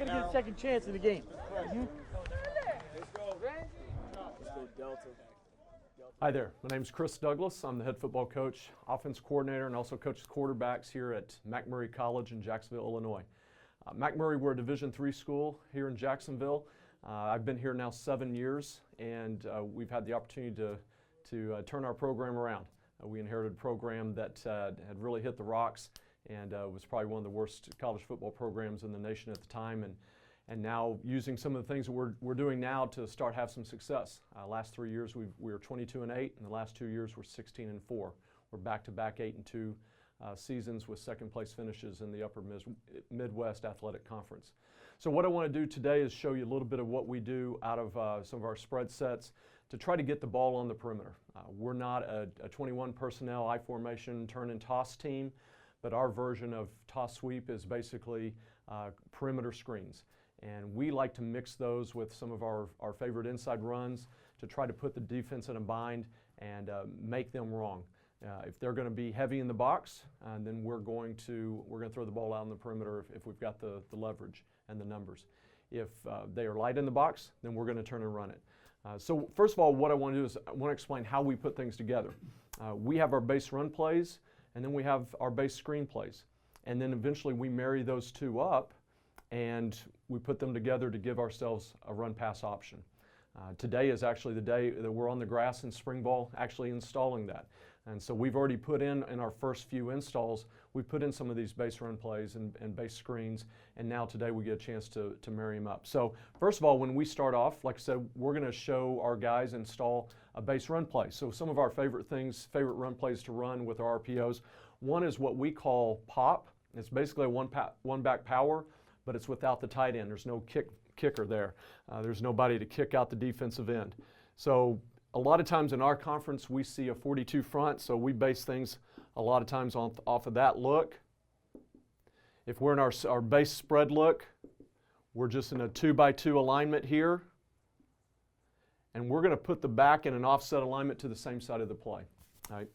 going to get a second chance in the game. Hi there, my name is Chris Douglas. I'm the head football coach, offense coordinator, and also coach quarterbacks here at MacMurray College in Jacksonville, Illinois. MacMurray, we're a Division III school here in Jacksonville. I've been here now 7 years, and we've had the opportunity to turn our program around. We inherited a program that had really hit the rocks and was probably one of the worst college football programs in the nation at the time, and now using some of the things that we're doing now to start have some success. Last 3 years we were 22-8, and the last 2 years we're 16-4. We're back-to-back 8-2 seasons with second place finishes in the upper Midwest Athletic Conference. So what I want to do today is show you a little bit of what we do out of some of our spread sets to try to get the ball on the perimeter. We're not a 21 personnel I formation turn and toss team, but our version of toss sweep is basically perimeter screens. And we like to mix those with some of our favorite inside runs to try to put the defense in a bind and make them wrong. If they're going to be heavy in the box, then we're going to throw the ball out on the perimeter if we've got the leverage and the numbers. If they are light in the box, then we're going to turn and run it. So first of all, what I want to do is I want to explain how we put things together. We have our base run plays, and then we have our base screen plays. And then eventually we marry those two up, and we put them together to give ourselves a run-pass option. Today is actually the day that we're on the grass in spring ball actually installing that. And so we've already put in our first few installs, we've put in some of these base run plays and base screens, and now today we get a chance to marry them up. So first of all, when we start off, like I said, we're going to show our guys install a base run play. So some of our favorite run plays to run with our RPOs. One is what we call pop. It's basically a one back power, but it's without the tight end. There's no kicker there. There's nobody to kick out the defensive end. So a lot of times in our conference we see a 42 front, so we base things a lot of times off of that look. If we're in our base spread look, we're just in a 2x2 alignment here, and we're going to put the back in an offset alignment to the same side of the play. All right.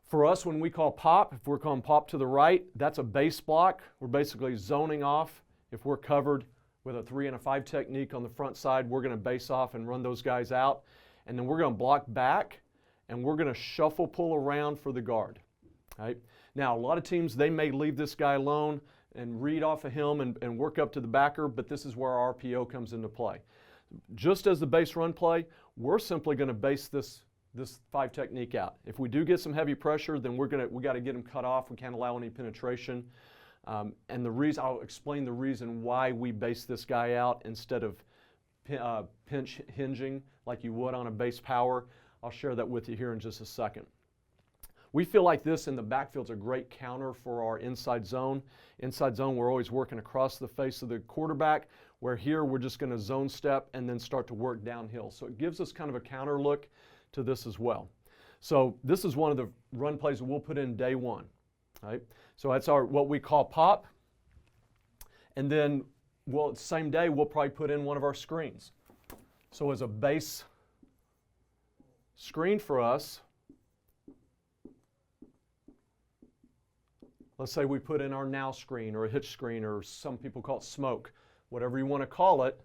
For us, when we call pop, if we're calling pop to the right, that's a base block. We're basically zoning off. If we're covered with a 3 and a 5 technique on the front side, we're going to base off and run those guys out. And then we're going to block back, and we're going to shuffle pull around for the guard. Right? Now, a lot of teams, they may leave this guy alone and read off of him and work up to the backer, but this is where our RPO comes into play. Just as the base run play, we're simply going to base this 5 technique out. If we do get some heavy pressure, then we got to get them cut off. We can't allow any penetration. And the reason, I'll explain the reason why we base this guy out instead of pinch hinging like you would on a base power. I'll share that with you here in just a second. We feel like this in the backfield's a great counter for our inside zone. Inside zone, we're always working across the face of the quarterback, where here we're just going to zone step and then start to work downhill. So it gives us kind of a counter look to this as well. So this is one of the run plays that we'll put in day one. Right? So that's what we call pop. And then, same day, we'll probably put in one of our screens. So as a base screen for us, let's say we put in our now screen or a hitch screen, or some people call it smoke, whatever you want to call it,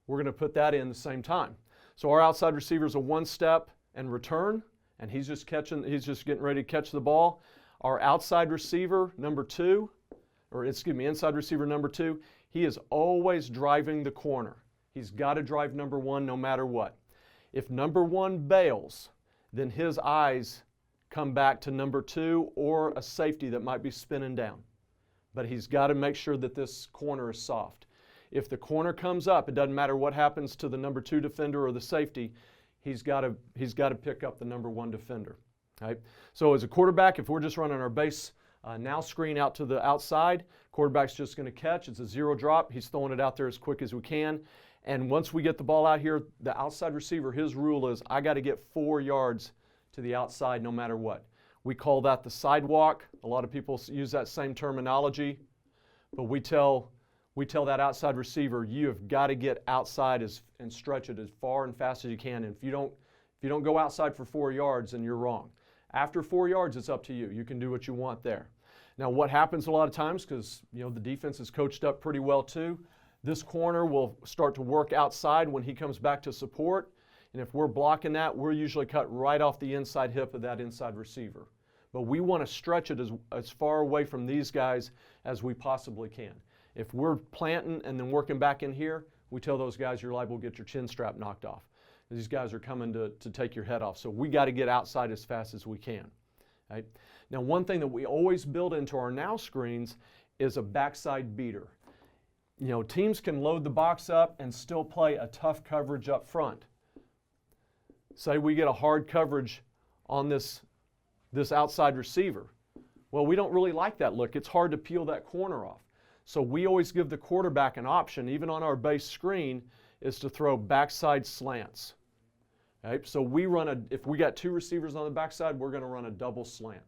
we're going to put that in the same time. So our outside receiver is a one step and return, and he's just getting ready to catch the ball. Our outside receiver, inside receiver number 2, he is always driving the corner. He's got to drive number 1 no matter what. If number 1 bails, then his eyes come back to number 2 or a safety that might be spinning down. But he's got to make sure that this corner is soft. If the corner comes up, it doesn't matter what happens to the number 2 defender or the safety, he's got to pick up the number 1 defender. Right? So as a quarterback, if we're just running our base now screen out to the outside, quarterback's just going to catch. It's a 0 drop. He's throwing it out there as quick as we can. And once we get the ball out here, the outside receiver, his rule is I got to get 4 yards to the outside no matter what. We call that the sidewalk. A lot of people use that same terminology, but we tell that outside receiver, you have got to get outside and stretch it as far and fast as you can. And if you don't go outside for 4 yards, then you're wrong. After 4 yards, it's up to you. You can do what you want there. Now, what happens a lot of times, because the defense is coached up pretty well too, this corner will start to work outside when he comes back to support. And if we're blocking that, we're usually cut right off the inside hip of that inside receiver. But we want to stretch it as far away from these guys as we possibly can. If we're planting and then working back in here, we tell those guys you're liable to get your chin strap knocked off. These guys are coming to take your head off. So we got to get outside as fast as we can. Right? Now, one thing that we always build into our now screens is a backside beater. Teams can load the box up and still play a tough coverage up front. Say we get a hard coverage on this outside receiver. Well, we don't really like that look. It's hard to peel that corner off. So we always give the quarterback an option, even on our base screen, is to throw backside slants. Right? So if we got 2 receivers on the backside, we're going to run a double slant.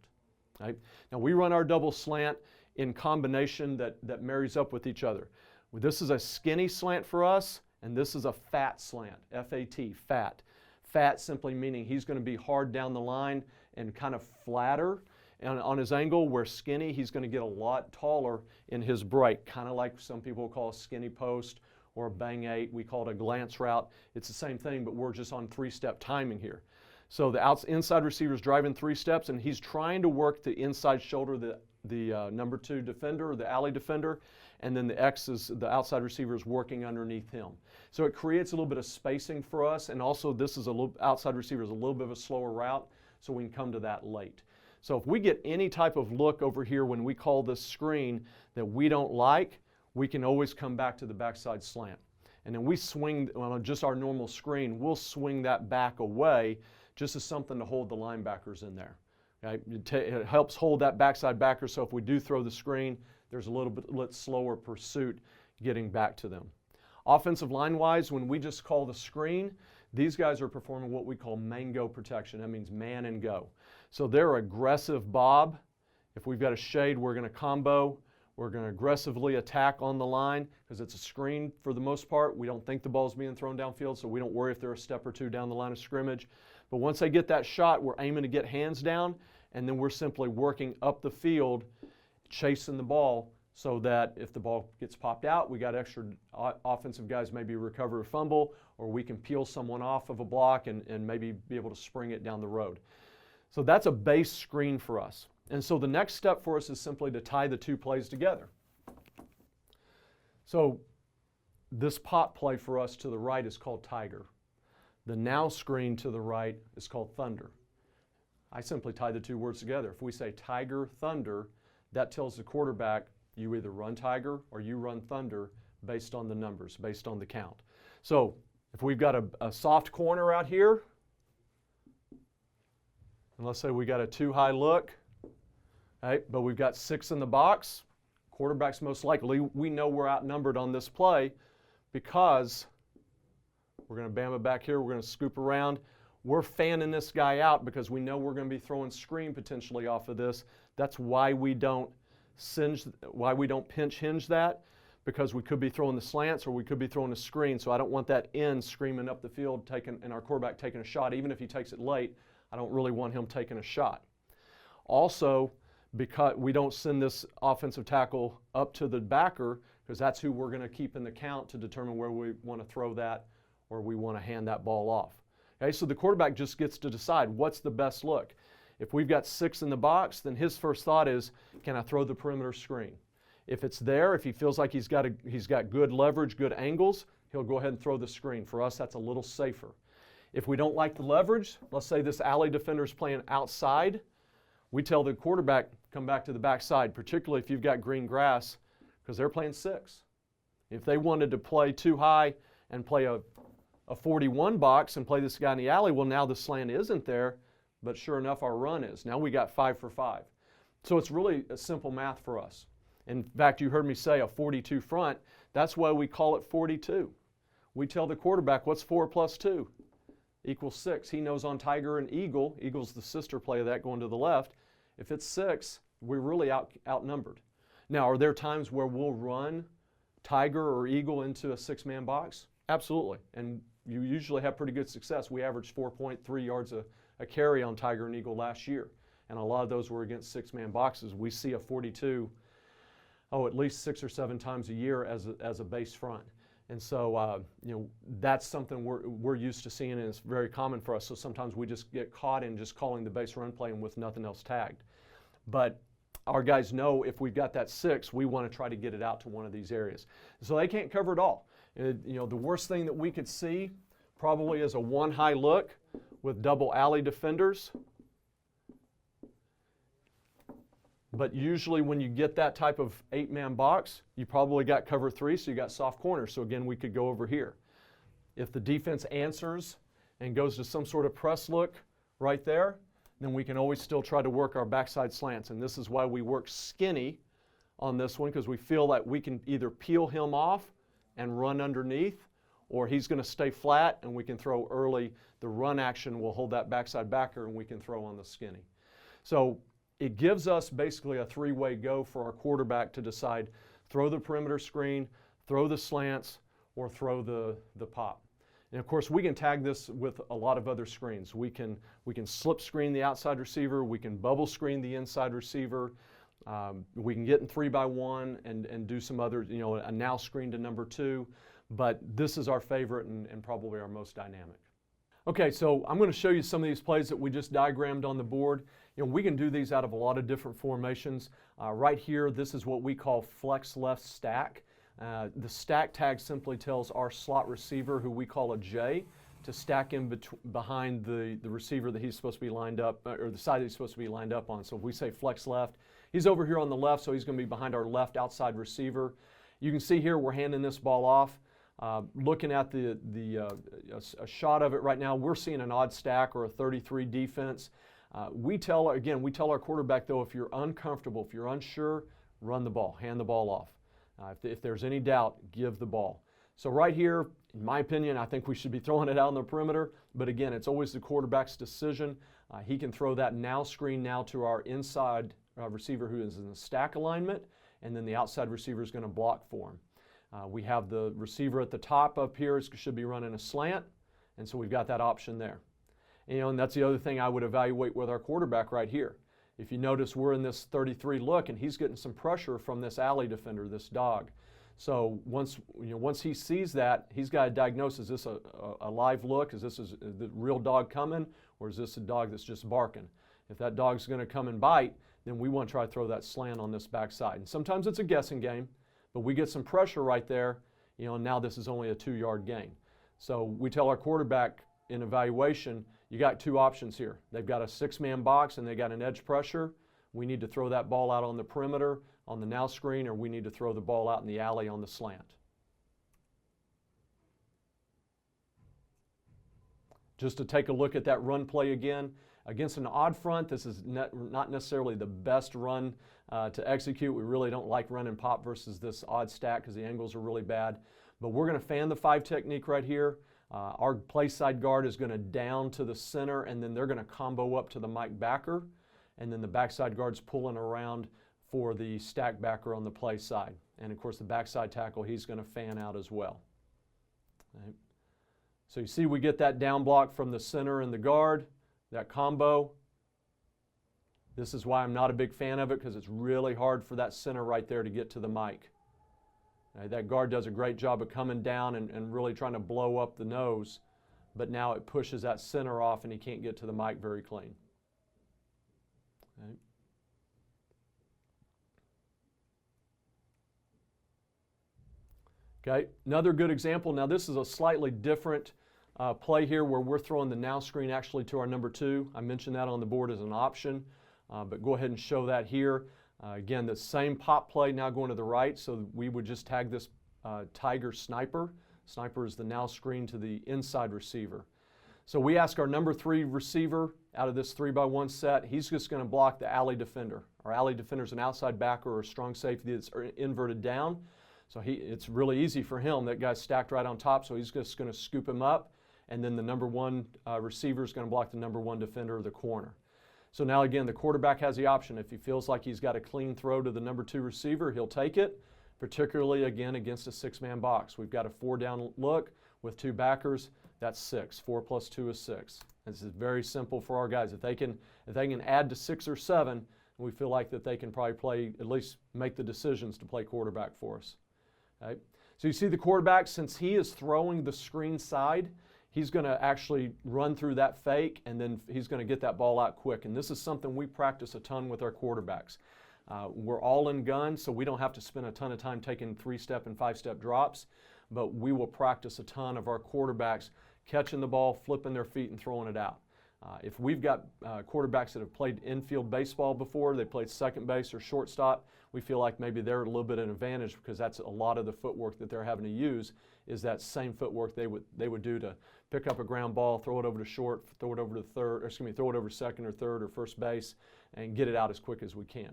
Right? Now we run our double slant in combination that marries up with each other. This is a skinny slant for us, and this is a fat slant, F-A-T, fat. Fat simply meaning he's going to be hard down the line and kind of flatter on his angle, where skinny, he's going to get a lot taller in his break, kind of like some people call a skinny post or a bang 8. We call it a glance route. It's the same thing, but we're just on 3-step timing here. So the inside receiver is driving 3 steps, and he's trying to work the inside shoulder, the number 2 defender, the alley defender, and then the outside receiver is working underneath him. So it creates a little bit of spacing for us, and also this is outside receiver is a little bit of a slower route, so we can come to that late. So if we get any type of look over here when we call this screen that we don't like, we can always come back to the backside slant. And then we swing, on just our normal screen, we'll swing that back away just as something to hold the linebackers in there. Okay? It helps hold that backside backer, so if we do throw the screen, there's a little bit slower pursuit getting back to them. Offensive line-wise, when we just call the screen, these guys are performing what we call mango protection. That means man and go. So they're aggressive bob. If we've got a shade, we're going to combo. We're going to aggressively attack on the line because it's a screen for the most part. We don't think the ball's being thrown downfield, so we don't worry if they're a step or 2 down the line of scrimmage. But once they get that shot, we're aiming to get hands down, and then we're simply working up the field, chasing the ball, so that if the ball gets popped out, we got extra offensive guys maybe recover a fumble, or we can peel someone off of a block and maybe be able to spring it down the road. So that's a base screen for us. And so the next step for us is simply to tie the 2 plays together. So this pop play for us to the right is called Tiger. The now screen to the right is called Thunder. I simply tie the 2 words together. If we say Tiger, Thunder, that tells the quarterback you either run Tiger or you run Thunder based on the numbers, based on the count. So if we've got a soft corner out here, and let's say we got a 2-high look, right, but we've got 6 in the box, quarterback's most likely, we know we're outnumbered on this play because we're going to bam it back here, we're going to scoop around. We're fanning this guy out because we know we're going to be throwing screen potentially off of this. That's why we don't pinch hinge that, because we could be throwing the slants or we could be throwing a screen. So I don't want that end screaming up the field and our quarterback taking a shot. Even if he takes it late, I don't really want him taking a shot. Also, because we don't send this offensive tackle up to the backer, because that's who we're going to keep in the count to determine where we want to throw that or we want to hand that ball off. Okay, so the quarterback just gets to decide what's the best look. If we've got 6 in the box, then his first thought is, can I throw the perimeter screen? If it's there, if he feels like he's got good leverage, good angles, he'll go ahead and throw the screen. For us, that's a little safer. If we don't like the leverage, let's say this alley defender is playing outside, we tell the quarterback, come back to the backside, particularly if you've got green grass, because they're playing 6. If they wanted to play too high and play a 41 box and play this guy in the alley, well, now the slant isn't there, but sure enough, our run is. Now we got 5 for 5. So it's really a simple math for us. In fact, you heard me say a 42 front. That's why we call it 42. We tell the quarterback, what's 4 plus 2? Equals 6. He knows on Tiger and Eagle, Eagle's the sister play of that going to the left, if it's 6, we're really outnumbered. Now, are there times where we'll run Tiger or Eagle into a 6-man box? Absolutely. And you usually have pretty good success. We average 4.3 yards a a carry on Tiger and Eagle last year. And a lot of those were against six-man boxes. We see a 42, at least 6 or 7 times a year as a base front. And so, that's something we're used to seeing, and it's very common for us. So sometimes we just get caught in just calling the base run play and with nothing else tagged. But our guys know if we've got that 6, we want to try to get it out to one of these areas. So they can't cover it all. The worst thing that we could see probably is a one high look with double alley defenders. But usually when you get that type of 8-man box, you probably got cover 3, so you got soft corners. So again, we could go over here. If the defense answers and goes to some sort of press look right there, then we can always still try to work our backside slants. And this is why we work skinny on this one, because we feel like we can either peel him off and run underneath, or he's going to stay flat and we can throw early. The run action will hold that backside backer and we can throw on the skinny. So it gives us basically a 3-way go for our quarterback to decide, throw the perimeter screen, throw the slants, or throw the pop. And of course, we can tag this with a lot of other screens. We can slip screen the outside receiver, we can bubble screen the inside receiver, we can get in 3-by-1 and do some other, a now screen to number 2, but this is our favorite and probably our most dynamic. Okay, so I'm going to show you some of these plays that we just diagrammed on the board. We can do these out of a lot of different formations. Right here, this is what we call flex left stack. The stack tag simply tells our slot receiver, who we call a J, to stack in behind the receiver that he's supposed to be lined up, or the side that he's supposed to be lined up on. So if we say flex left, he's over here on the left, so he's going to be behind our left outside receiver. You can see here we're handing this ball off. Looking at a shot of it right now, we're seeing an odd stack or a 33 defense. We tell our quarterback, though, if you're uncomfortable, if you're unsure, run the ball, hand the ball off. If there's any doubt, give the ball. So right here, in my opinion, I think we should be throwing it out on the perimeter. But again, it's always the quarterback's decision. He can throw that now screen now to our inside receiver who is in the stack alignment, and then the outside receiver is going to block for him. We have the receiver at the top up here should be running a slant, and so we've got that option there. And that's the other thing I would evaluate with our quarterback right here. If you notice, we're in this 33 look, and he's getting some pressure from this alley defender, this dog. So once he sees that, he's got to diagnose, is this a live look? Is the real dog coming, or is this a dog that's just barking? If that dog's going to come and bite, then we want to try to throw that slant on this backside. And sometimes it's a guessing game, but we get some pressure right there, and now this is only a 2-yard gain. So we tell our quarterback in evaluation, you got 2 options here. They've got a 6-man box and they got an edge pressure. We need to throw that ball out on the perimeter on the now screen, or we need to throw the ball out in the alley on the slant. Just to take a look at that run play again. Against an odd front, this is not necessarily the best run to execute. We really don't like running pop versus this odd stack because the angles are really bad. But we're going to fan the 5 technique right here. Our play side guard is going to down to the center, and then they're going to combo up to the Mike backer. And then the backside guard's pulling around for the stack backer on the play side. And of course the backside tackle, he's going to fan out as well. Right. So you see we get that down block from the center and the guard, that combo. This is why I'm not a big fan of it, because it's really hard for that center right there to get to the Mike. That guard does a great job of coming down and really trying to blow up the nose, but now it pushes that center off and he can't get to the Mike very clean. Okay, another good example. Now this is a slightly different play here where we're throwing the now screen actually to our number 2. I mentioned that on the board as an option, but go ahead and show that here. Again, the same pop play now going to the right, so we would just tag this Tiger Sniper. Sniper is the now screen to the inside receiver. So we ask our number 3 receiver out of this 3-by-1 set, he's just going to block the alley defender. Our alley defender is an outside backer or a strong safety that's inverted down. So it's really easy for him. That guy's stacked right on top, so he's just going to scoop him up, and then the number 1 receiver is going to block the number 1 defender of the corner. So now again, the quarterback has the option. If he feels like he's got a clean throw to the number 2 receiver, he'll take it, particularly again against a 6-man box. We've got a 4-down look with 2 backers. That's 6. 4 plus 2 is 6. This is very simple for our guys. If they can add to 6 or 7, we feel like that they can probably play, at least make the decisions to play quarterback for us. Okay? So you see the quarterback, since he is throwing the screen side, he's going to actually run through that fake, and then he's going to get that ball out quick. And this is something we practice a ton with our quarterbacks. We're all in gun, so we don't have to spend a ton of time taking 3-step and 5-step drops, but we will practice a ton of our quarterbacks catching the ball, flipping their feet, and throwing it out. If we've got quarterbacks that have played infield baseball before, they played second base or shortstop, we feel like maybe they're a little bit at an advantage because that's a lot of the footwork that they're having to use is that same footwork they would do to pick up a ground ball, throw it over to short, throw it over to third, or excuse me, throw it over to second or third or first base, and get it out as quick as we can.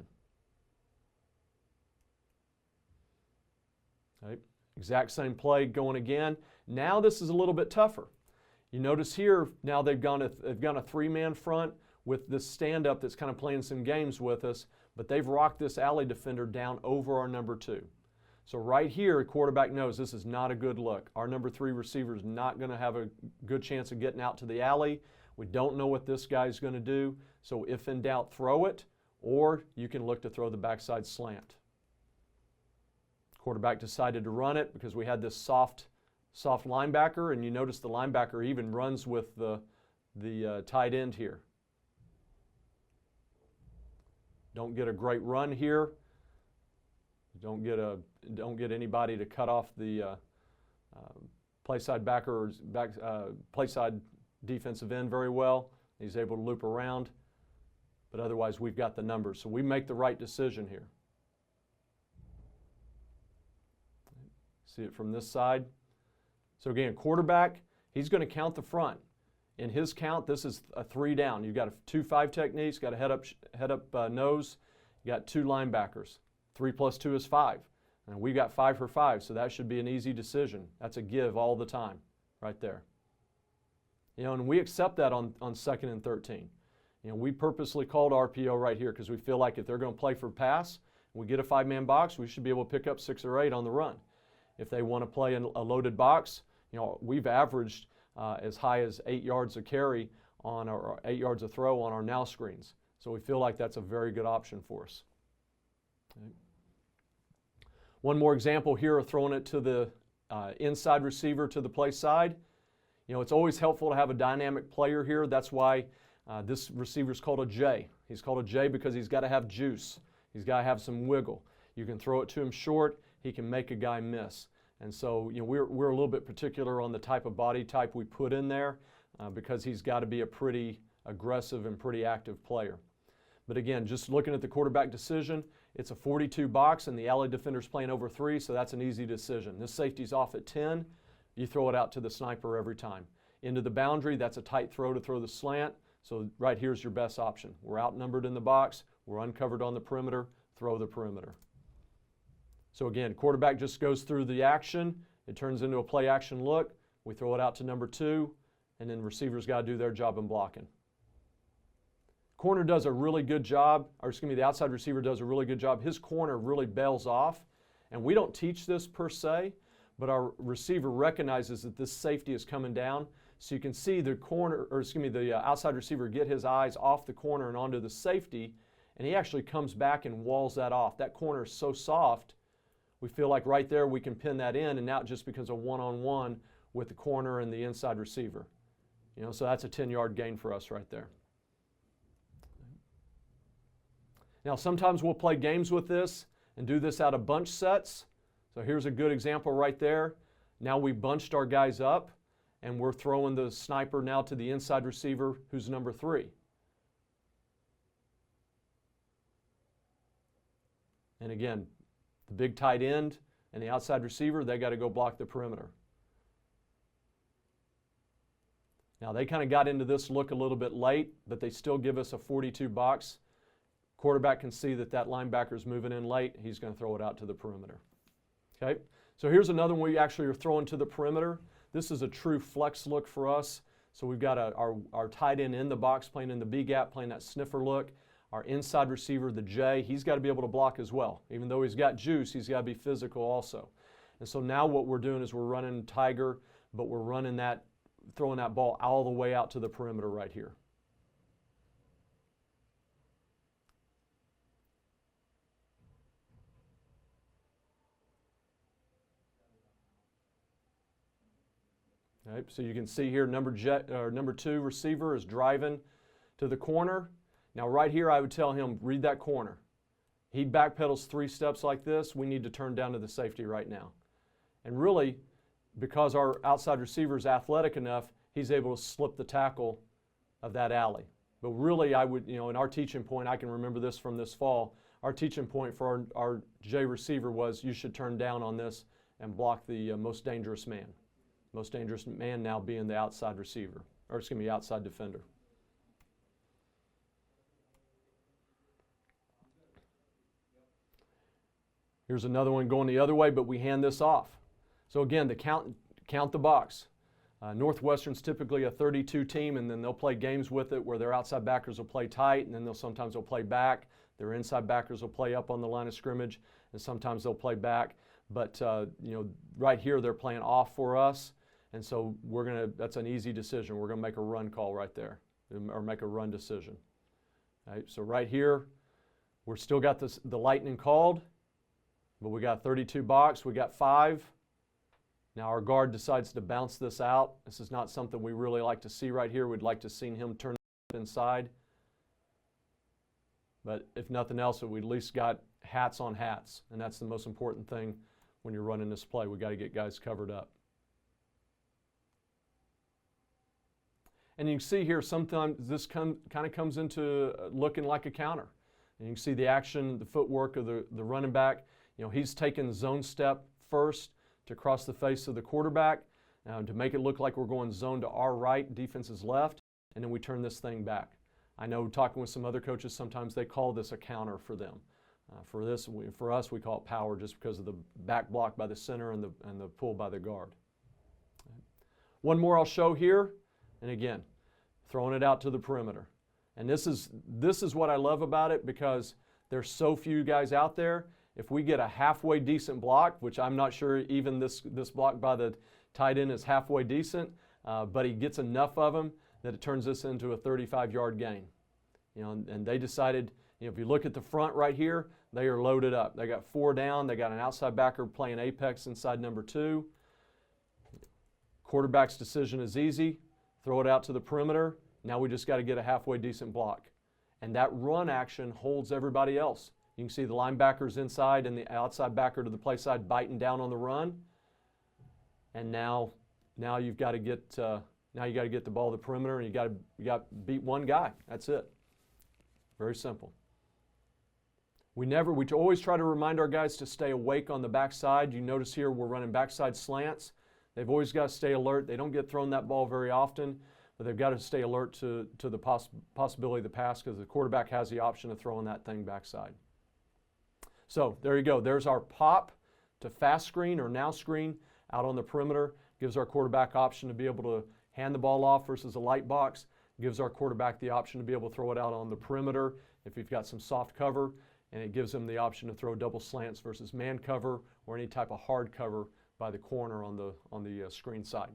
Okay. Exact same play going again. Now this is a little bit tougher. You notice here, now they've gone a 3-man front with this stand-up that's kind of playing some games with us, but they've rocked this alley defender down over our number 2. So right here, a quarterback knows this is not a good look. Our number 3 receiver is not going to have a good chance of getting out to the alley. We don't know what this guy's going to do, so if in doubt, throw it, or you can look to throw the backside slant. Quarterback decided to run it because we had this soft linebacker, and you notice the linebacker even runs with the tight end here. Don't get a great run here. Don't get anybody to cut off the playside backer or playside defensive end very well. He's able to loop around, but otherwise we've got the numbers. So we make the right decision here. See it from this side. So again, quarterback, he's going to count the front. In his count, this is a 3 down. You've got 2-5 techniques, got a head up nose, you got 2 linebackers. 3 plus 2 is 5. And we got 5 for 5, so that should be an easy decision. That's a give all the time, right there. You know, and we accept that on 2nd and 13. You know, we purposely called RPO right here because we feel like if they're going to play for pass, we get a 5-man box, we should be able to pick up 6 or 8 on the run. If they want to play in a loaded box, you know, we've averaged as high as 8 yards a carry on our 8 yards a throw on our now screens. So we feel like that's a very good option for us. Okay. One more example here of throwing it to the inside receiver to the play side. You know, it's always helpful to have a dynamic player here. That's why this receiver is called a J. He's called a J because he's got to have juice. He's got to have some wiggle. You can throw it to him short. He can make a guy miss. And so, you know, we're a little bit particular on the type of body type we put in there because he's got to be a pretty aggressive and pretty active player. But again, just looking at the quarterback decision, it's a 42 box and the alley defender's playing over 3, so that's an easy decision. This safety's off at 10. You throw it out to the sniper every time. Into the boundary, that's a tight throw to throw the slant. So right here's your best option. We're outnumbered in the box. We're uncovered on the perimeter. Throw the perimeter. So again, quarterback just goes through the action. It turns into a play action look. We throw it out to number 2, and then receivers got to do their job in blocking. Corner does a really good job, or excuse me, the outside receiver does a really good job. His corner really bails off, and we don't teach this per se, but our receiver recognizes that this safety is coming down. So you can see the corner, or excuse me, the outside receiver get his eyes off the corner and onto the safety, and he actually comes back and walls that off. That corner is so soft, we feel like right there we can pin that in, and now it just becomes a one-on-one with the corner and the inside receiver. You know, so that's a 10-yard gain for us right there. Now, sometimes we'll play games with this and do this out of bunch sets. So here's a good example right there. Now we bunched our guys up, and we're throwing the sniper now to the inside receiver, who's number 3. And again, the big tight end and the outside receiver, they got to go block the perimeter. Now, they kind of got into this look a little bit late, but they still give us a 42 box. Quarterback can see that that linebacker is moving in late. He's going to throw it out to the perimeter. Okay, so here's another one we actually are throwing to the perimeter. This is a true flex look for us. So we've got our tight end in the box playing in the B gap, playing that sniffer look. Our inside receiver, the J, he's got to be able to block as well. Even though he's got juice, he's got to be physical also. And so now what we're doing is we're running Tiger, but we're running that throwing that ball all the way out to the perimeter right here. Right, so you can see here number 2 receiver is driving to the corner. Now right here I would tell him, read that corner. He backpedals 3 steps like this, we need to turn down to the safety right now. And really, because our outside receiver is athletic enough, he's able to slip the tackle of that alley. But really I would, in our teaching point, I can remember this from this fall, our teaching point for our J receiver was you should turn down on this and block the most dangerous man. Most dangerous man now being the outside receiver, or excuse me, outside defender. Here's another one going the other way, but we hand this off. So again, the count the box. Northwestern's typically a 32 team, and then they'll play games with it where their outside backers will play tight, and then sometimes they'll play back. Their inside backers will play up on the line of scrimmage, and sometimes they'll play back. But right here they're playing off for us. And so that's an easy decision. We're going to make a run call right there, or make a run decision. Right, so right here, we're still got the lightning called, but we got 32 box, we got 5. Now our guard decides to bounce this out. This is not something we really like to see right here. We'd like to see him turn inside. But if nothing else, we at least got hats on hats, and that's the most important thing when you're running this play. We got to get guys covered up. And you can see here, sometimes this kind of comes into looking like a counter. And you can see the action, the footwork of the running back. He's taking zone step first to cross the face of the quarterback to make it look like we're going zone to our right, defense's left, and then we turn this thing back. I know talking with some other coaches, sometimes they call this a counter for them. For us, we call it power just because of the back block by the center and the pull by the guard. One more I'll show here. And again, throwing it out to the perimeter. And this is what I love about it, because there's so few guys out there. If we get a halfway decent block, which I'm not sure even this block by the tight end is halfway decent, but he gets enough of them that it turns this into a 35-yard gain. And they decided, if you look at the front right here, they are loaded up. They got 4 down. They got an outside backer playing apex inside number 2. Quarterback's decision is easy. Throw it out to the perimeter. Now we just got to get a halfway decent block. And that run action holds everybody else. You can see the linebackers inside and the outside backer to the play side biting down on the run. And now you've got to get the ball to the perimeter, and you got to beat one guy. That's it. Very simple. We always try to remind our guys to stay awake on the backside. You notice here we're running backside slants. They've always got to stay alert. They don't get thrown that ball very often, but they've got to stay alert to the possibility of the pass, because the quarterback has the option of throwing that thing backside. So there you go. There's our pop to fast screen or now screen out on the perimeter. Gives our quarterback option to be able to hand the ball off versus a light box. Gives our quarterback the option to be able to throw it out on the perimeter if you've got some soft cover. And it gives him the option to throw double slants versus man cover or any type of hard cover by the corner on the screen side.